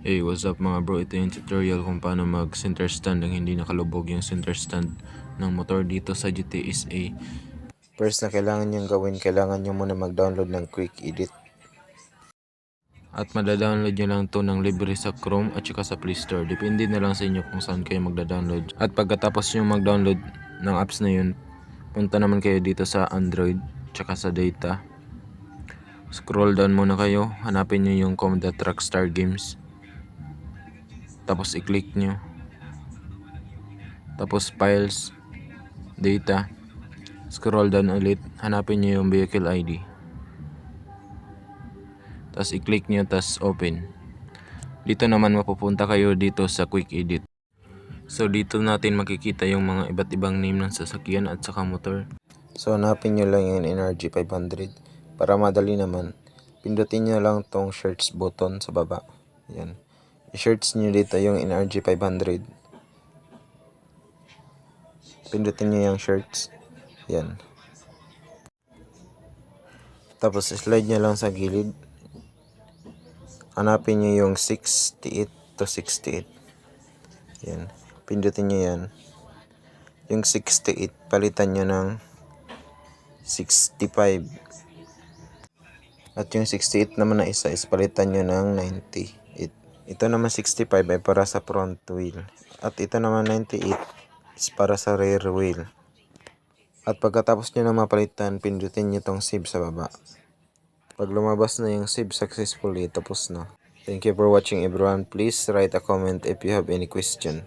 Hey, what's up mga bro? Ito yung tutorial kung paano mag center stand ng hindi nakalubog yung center stand ng motor dito sa GTSA. First na kailangan nyo muna mag-download ng Quick Edit. At madadownload nyo lang to ng libre sa Chrome at saka sa Play Store. Depende na lang sa inyo kung saan kayo magda-download. At pagkatapos nyo mag-download ng apps na yun, punta naman kayo dito sa Android tsaka sa data. Scroll down muna kayo, hanapin nyo yung com.rockstar games. Tapos i-click nyo. Tapos files, data. Scroll down ulit, hanapin nyo yung vehicle ID. Tapos i-click nyo, tapos open. Dito naman mapupunta kayo dito sa Quick Edit. So dito natin makikita yung mga iba't ibang name ng sasakyan at saka motor. So hanapin nyo lang yung NRG 500. Para madali naman, pindutin nyo lang tong search button sa baba. Yan. I-search nyo dito yung NRG 500. Pindutin nyo yung search. Yan. Tapos slide nyo lang sa gilid. Hanapin nyo yung 68 to 68. Yan. Pindutin nyo yan. Yung 68, palitan nyo ng 65. At yung 68 naman na isa is palitan nyo ng 98. Ito naman 65 ay para sa front wheel. At ito naman 98 is para sa rear wheel. At pagkatapos nyo na mapalitan, pindutin nyo tong save sa baba. Pag lumabas na yung save successfully, tapos na. Thank you for watching everyone. Please write a comment if you have any question.